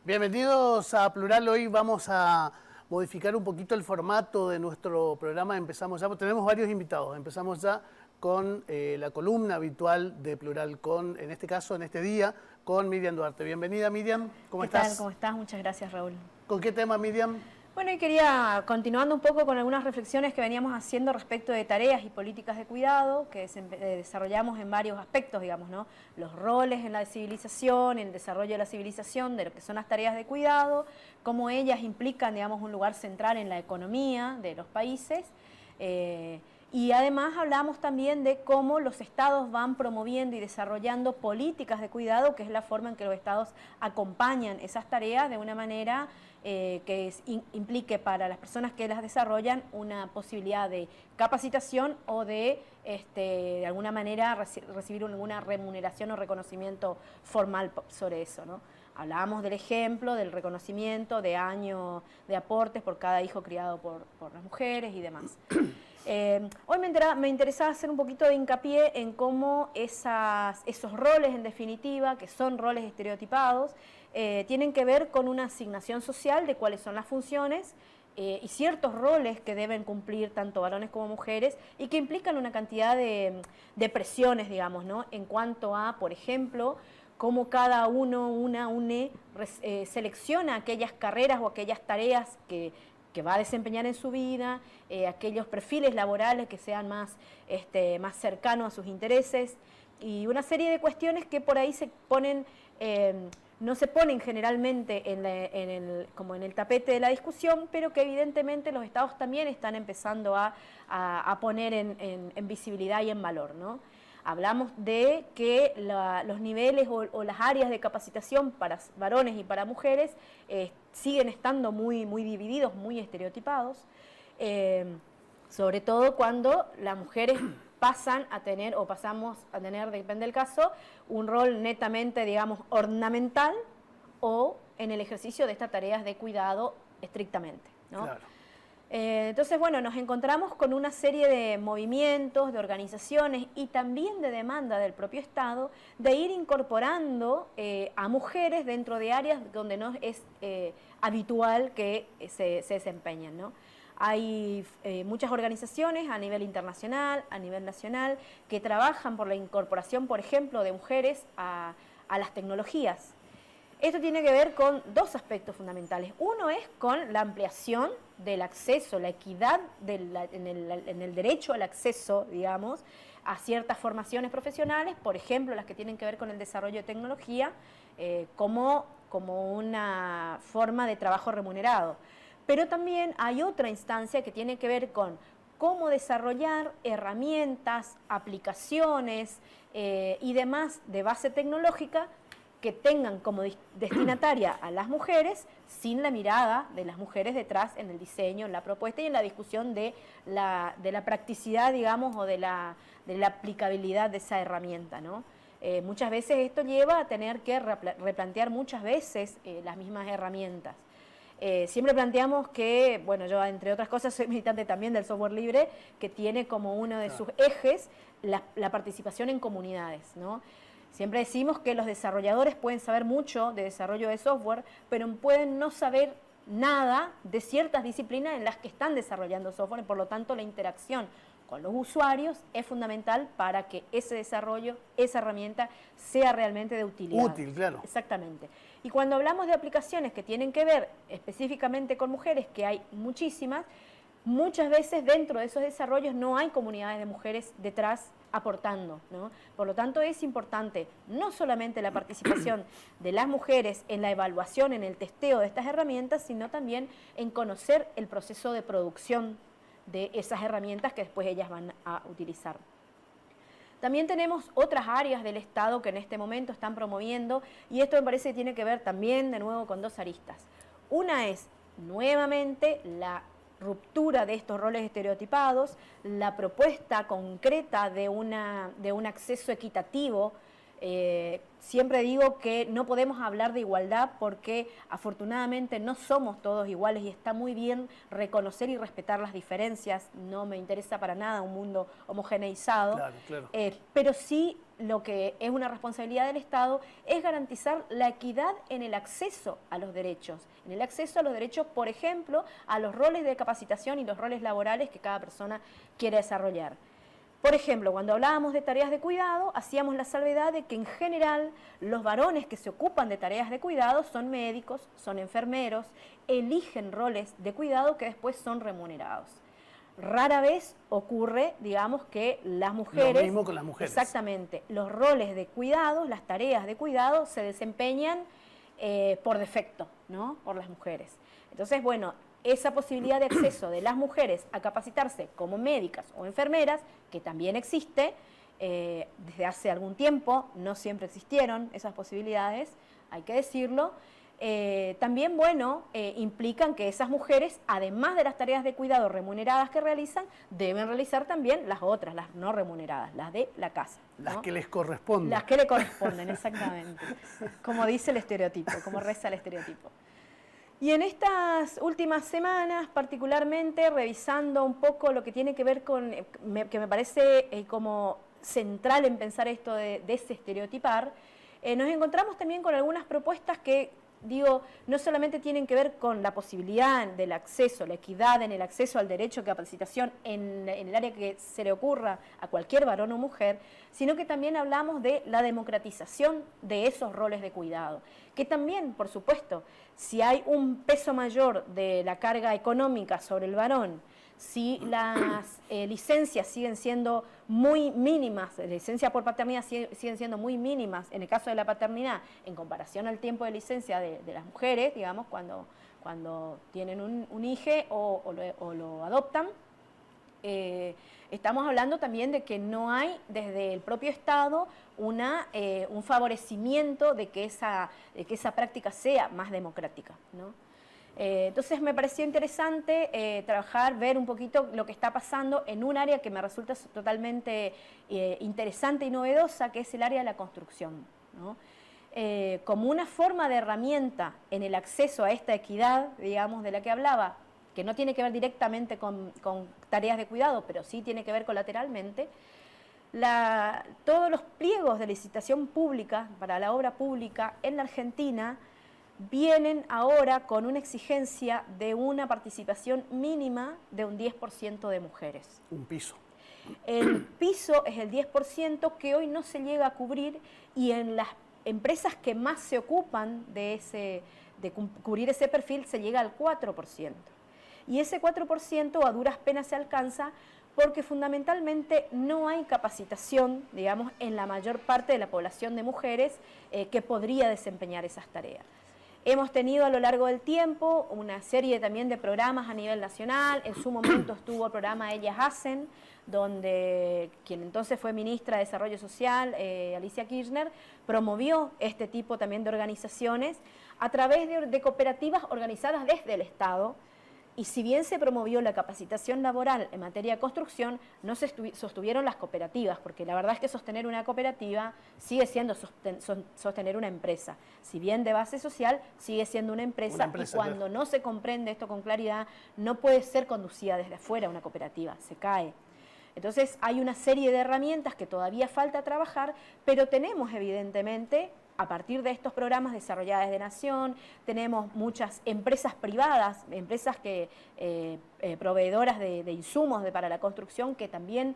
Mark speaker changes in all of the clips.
Speaker 1: Bienvenidos a Plural. Hoy vamos a modificar un poquito el formato de nuestro programa. Empezamos ya, tenemos varios invitados. Empezamos ya con la columna habitual de Plural, en este caso, en este día, con Miriam Duarte. Bienvenida, Miriam. ¿Cómo estás?
Speaker 2: ¿Qué tal? ¿Cómo estás? Muchas gracias, Raúl.
Speaker 1: ¿Con qué tema, Miriam?
Speaker 2: Bueno, y quería, continuando un poco con algunas reflexiones que veníamos haciendo respecto de tareas y políticas de cuidado, que desarrollamos en varios aspectos, digamos, ¿no? Los roles en la civilización, el desarrollo de la civilización, de lo que son las tareas de cuidado, cómo ellas implican, digamos, un lugar central en la economía de los países. Y además hablamos también de cómo los estados van promoviendo y desarrollando políticas de cuidado, que es la forma en que los estados acompañan esas tareas de una manera que implique para las personas que las desarrollan una posibilidad de capacitación o de alguna manera recibir alguna remuneración o reconocimiento formal sobre eso, ¿no? Hablábamos del ejemplo, del reconocimiento de años de aportes por cada hijo criado por las mujeres y demás. Hoy me interesaba hacer un poquito de hincapié en cómo esos roles, en definitiva, que son roles estereotipados, tienen que ver con una asignación social de cuáles son las funciones y ciertos roles que deben cumplir tanto varones como mujeres y que implican una cantidad de presiones, digamos, ¿no? En cuanto a, por ejemplo, cómo cada une selecciona aquellas carreras o aquellas tareas que va a desempeñar en su vida, aquellos perfiles laborales que sean más cercanos a sus intereses y una serie de cuestiones que por ahí se ponen, no se ponen generalmente como en el tapete de la discusión, pero que evidentemente los estados también están empezando a poner en visibilidad y en valor, ¿no? Hablamos de que los niveles o las áreas de capacitación para varones y para mujeres siguen estando muy divididos, muy estereotipados, sobre todo cuando las mujeres pasan a tener o pasamos a tener, depende del caso, un rol netamente, digamos, ornamental o en el ejercicio de estas tareas de cuidado estrictamente, ¿no?
Speaker 1: Claro.
Speaker 2: Entonces, bueno, nos encontramos con una serie de movimientos, de organizaciones y también de demanda del propio Estado de ir incorporando a mujeres dentro de áreas donde no es habitual que se desempeñen, ¿no? Hay muchas organizaciones a nivel internacional, a nivel nacional, que trabajan por la incorporación, por ejemplo, de mujeres a las tecnologías. Esto tiene que ver con dos aspectos fundamentales. Uno es con la ampliación del acceso, la equidad en el derecho al acceso, digamos, a ciertas formaciones profesionales, por ejemplo, las que tienen que ver con el desarrollo de tecnología, como una forma de trabajo remunerado. Pero también hay otra instancia que tiene que ver con cómo desarrollar herramientas, aplicaciones y demás de base tecnológica que tengan como destinataria a las mujeres sin la mirada de las mujeres detrás en el diseño, en la propuesta y en la discusión de la practicidad, digamos, o de la aplicabilidad de esa herramienta, ¿no? Muchas veces esto lleva a tener que replantear muchas veces las mismas herramientas. Siempre planteamos que, bueno, yo entre otras cosas soy militante también del software libre, que tiene como uno de sus ejes la participación en comunidades, ¿no? Siempre decimos que los desarrolladores pueden saber mucho de desarrollo de software, pero pueden no saber nada de ciertas disciplinas en las que están desarrollando software y por lo tanto la interacción con los usuarios es fundamental para que ese desarrollo, esa herramienta, sea realmente de utilidad.
Speaker 1: Útil, claro.
Speaker 2: Exactamente. Y cuando hablamos de aplicaciones que tienen que ver específicamente con mujeres, que hay muchísimas, muchas veces dentro de esos desarrollos no hay comunidades de mujeres detrás aportando, ¿no? Por lo tanto es importante no solamente la participación de las mujeres en la evaluación, en el testeo de estas herramientas, sino también en conocer el proceso de producción de esas herramientas que después ellas van a utilizar. También tenemos otras áreas del Estado que en este momento están promoviendo y esto me parece que tiene que ver también de nuevo con dos aristas. Una es nuevamente la ruptura de estos roles estereotipados, la propuesta concreta de un acceso equitativo. Siempre digo que no podemos hablar de igualdad porque afortunadamente no somos todos iguales y está muy bien reconocer y respetar las diferencias. No me interesa para nada un mundo homogeneizado,
Speaker 1: Claro, claro.
Speaker 2: Pero sí lo que es una responsabilidad del Estado es garantizar la equidad en el acceso a los derechos. En el acceso a los derechos, por ejemplo, a los roles de capacitación y los roles laborales que cada persona quiere desarrollar. Por ejemplo, cuando hablábamos de tareas de cuidado, hacíamos la salvedad de que en general los varones que se ocupan de tareas de cuidado son médicos, son enfermeros, eligen roles de cuidado que después son remunerados. Rara vez ocurre, digamos, que las mujeres...
Speaker 1: Lo mismo con las mujeres.
Speaker 2: Exactamente. Los roles de cuidado, las tareas de cuidado se desempeñan por defecto, ¿no? Por las mujeres. Entonces, bueno, esa posibilidad de acceso de las mujeres a capacitarse como médicas o enfermeras, que también existe, desde hace algún tiempo, no siempre existieron esas posibilidades, hay que decirlo, también, bueno, implican que esas mujeres, además de las tareas de cuidado remuneradas que realizan, deben realizar también las otras, las no remuneradas, las de la casa, ¿no?
Speaker 1: Las que les corresponden.
Speaker 2: Las que le corresponden, exactamente. Como dice el estereotipo, como reza el estereotipo. Y en estas últimas semanas, particularmente, revisando un poco lo que tiene que ver con, que me parece como central en pensar esto de desestereotipar, nos encontramos también con algunas propuestas que, digo, no solamente tienen que ver con la posibilidad del acceso, la equidad en el acceso al derecho a capacitación en el área que se le ocurra a cualquier varón o mujer, sino que también hablamos de la democratización de esos roles de cuidado, que también, por supuesto, si hay un peso mayor de la carga económica sobre el varón, si las licencias siguen siendo muy mínimas, licencia por paternidad siguen siendo muy mínimas, en el caso de la paternidad, en comparación al tiempo de licencia de las mujeres, digamos, cuando tienen un hijo o lo adoptan, estamos hablando también de que no hay desde el propio Estado un favorecimiento de que esa práctica sea más democrática, ¿no? Entonces me pareció interesante trabajar, ver un poquito lo que está pasando en un área que me resulta totalmente interesante y novedosa, que es el área de la construcción, ¿no? Como una forma de herramienta en el acceso a esta equidad, digamos, de la que hablaba, que no tiene que ver directamente con tareas de cuidado, pero sí tiene que ver colateralmente, todos los pliegos de licitación pública para la obra pública en la Argentina vienen ahora con una exigencia de una participación mínima de un 10% de mujeres.
Speaker 1: Un piso.
Speaker 2: El piso es el 10% que hoy no se llega a cubrir, y en las empresas que más se ocupan de cubrir ese perfil se llega al 4%. Y ese 4% a duras penas se alcanza porque fundamentalmente no hay capacitación, digamos, en la mayor parte de la población de mujeres que podría desempeñar esas tareas. Hemos tenido a lo largo del tiempo una serie también de programas a nivel nacional. En su momento estuvo el programa Ellas Hacen, donde quien entonces fue ministra de Desarrollo Social, Alicia Kirchner, promovió este tipo también de organizaciones a través de cooperativas organizadas desde el Estado. Y si bien se promovió la capacitación laboral en materia de construcción, no se sostuvieron las cooperativas, porque la verdad es que sostener una cooperativa sigue siendo sostener una empresa. Si bien de base social, sigue siendo una empresa, y cuando claro, no se comprende esto con claridad, no puede ser conducida desde afuera una cooperativa, se cae. Entonces hay una serie de herramientas que todavía falta trabajar, pero tenemos evidentemente, a partir de estos programas desarrollados desde Nación, tenemos muchas empresas privadas, empresas proveedoras de insumos para la construcción, que también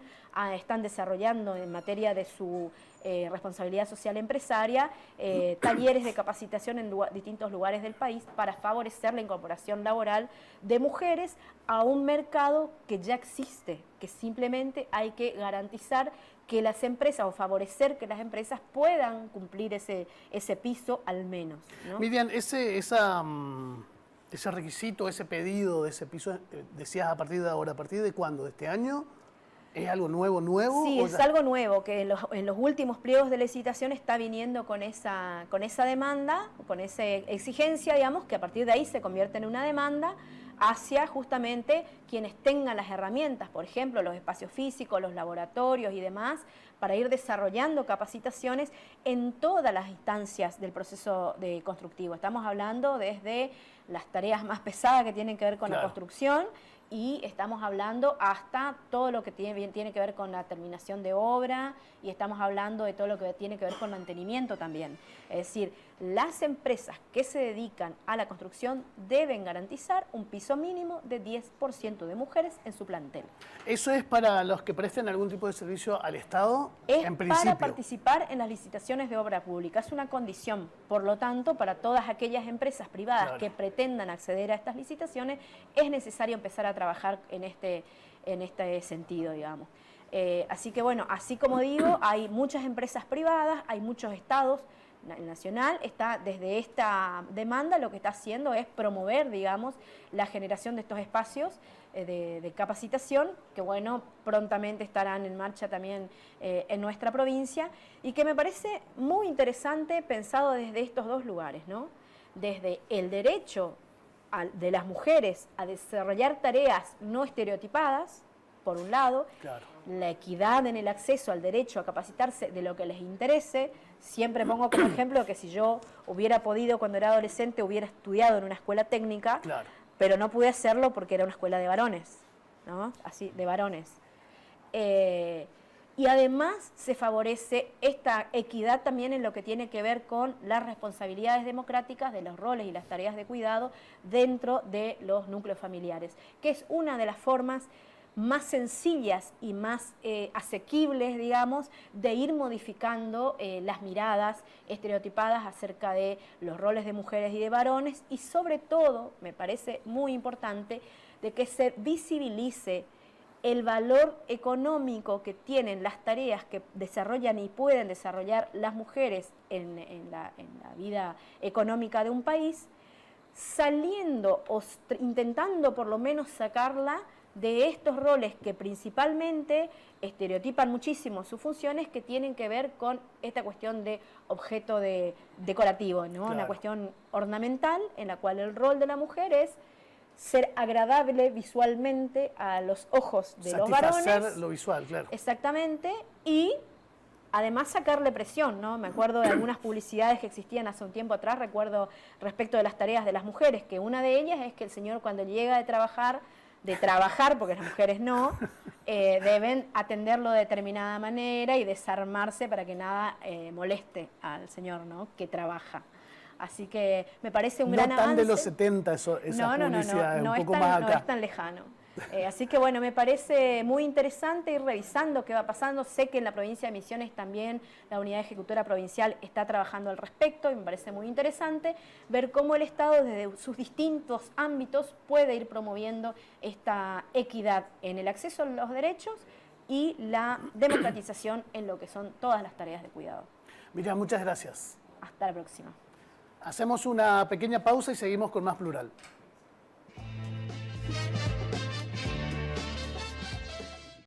Speaker 2: están desarrollando en materia de su responsabilidad social empresaria, talleres de capacitación en distintos lugares del país para favorecer la incorporación laboral de mujeres a un mercado que ya existe, que simplemente hay que garantizar que las empresas, o favorecer que las empresas puedan cumplir ese piso al menos, ¿no?
Speaker 1: Miriam, ese requisito, ese pedido de ese piso, decías a partir de ahora, ¿a partir de cuándo? ¿De este año? ¿Es algo nuevo?
Speaker 2: Sí, es algo nuevo, que en los últimos pliegos de licitación está viniendo con esa demanda, con esa exigencia, digamos, que a partir de ahí se convierte en una demanda hacia justamente quienes tengan las herramientas, por ejemplo, los espacios físicos, los laboratorios y demás, para ir desarrollando capacitaciones en todas las instancias del proceso constructivo. Estamos hablando desde las tareas más pesadas que tienen que ver con la construcción, y estamos hablando hasta todo lo que tiene que ver con la terminación de obra y estamos hablando de todo lo que tiene que ver con mantenimiento también. Es decir, las empresas que se dedican a la construcción deben garantizar un piso mínimo de 10% de mujeres en su plantel.
Speaker 1: ¿Eso es para los que presten algún tipo de servicio al Estado?
Speaker 2: Es
Speaker 1: en principio,
Speaker 2: para participar en las licitaciones de obra pública, es una condición. Por lo tanto, para todas aquellas empresas privadas
Speaker 1: claro,
Speaker 2: que pretendan acceder a estas licitaciones, es necesario empezar a trabajar en este sentido, digamos. Así que bueno, así como digo, hay muchas empresas privadas, hay muchos estados. El Nacional está desde esta demanda, lo que está haciendo es promover, digamos, la generación de estos espacios de capacitación, que bueno, prontamente estarán en marcha también en nuestra provincia, y que me parece muy interesante pensado desde estos dos lugares, ¿no? Desde el derecho de las mujeres a desarrollar tareas no estereotipadas, por un lado,
Speaker 1: claro,
Speaker 2: la equidad en el acceso al derecho a capacitarse de lo que les interese. Siempre pongo como ejemplo que si yo hubiera podido cuando era adolescente, hubiera estudiado en una escuela técnica,
Speaker 1: claro,
Speaker 2: pero no pude hacerlo porque era una escuela de varones, ¿no? Así, de varones. Y además se favorece esta equidad también en lo que tiene que ver con las responsabilidades democráticas de los roles y las tareas de cuidado dentro de los núcleos familiares, que es una de las formas más sencillas y más asequibles, digamos, de ir modificando las miradas estereotipadas acerca de los roles de mujeres y de varones, y sobre todo, me parece muy importante, de que se visibilice el valor económico que tienen las tareas que desarrollan y pueden desarrollar las mujeres en la vida económica de un país, saliendo o intentando por lo menos sacarla de estos roles que principalmente estereotipan muchísimo sus funciones, que tienen que ver con esta cuestión de objeto decorativo, ¿no?
Speaker 1: Claro.
Speaker 2: Una cuestión ornamental en la cual el rol de la mujer es ser agradable visualmente a los ojos de los varones.
Speaker 1: Satisfacer lo visual, claro.
Speaker 2: Exactamente, y además sacarle presión, ¿no? Me acuerdo de algunas publicidades que existían hace un tiempo atrás, recuerdo respecto de las tareas de las mujeres, que una de ellas es que el señor cuando llega de trabajar, porque las mujeres no, deben atenderlo de determinada manera y desarmarse para que nada moleste al señor, ¿no?, que trabaja. Así que me parece un gran avance.
Speaker 1: No tan de los 70 esa publicidad, un poco más acá.
Speaker 2: No es tan lejano. Así que bueno, me parece muy interesante ir revisando qué va pasando. Sé que en la provincia de Misiones también la Unidad Ejecutora Provincial está trabajando al respecto y me parece muy interesante ver cómo el Estado desde sus distintos ámbitos puede ir promoviendo esta equidad en el acceso a los derechos y la democratización en lo que son todas las tareas de cuidado.
Speaker 1: Miriam, muchas gracias.
Speaker 2: Hasta la próxima.
Speaker 1: Hacemos una pequeña pausa y seguimos con más Plural.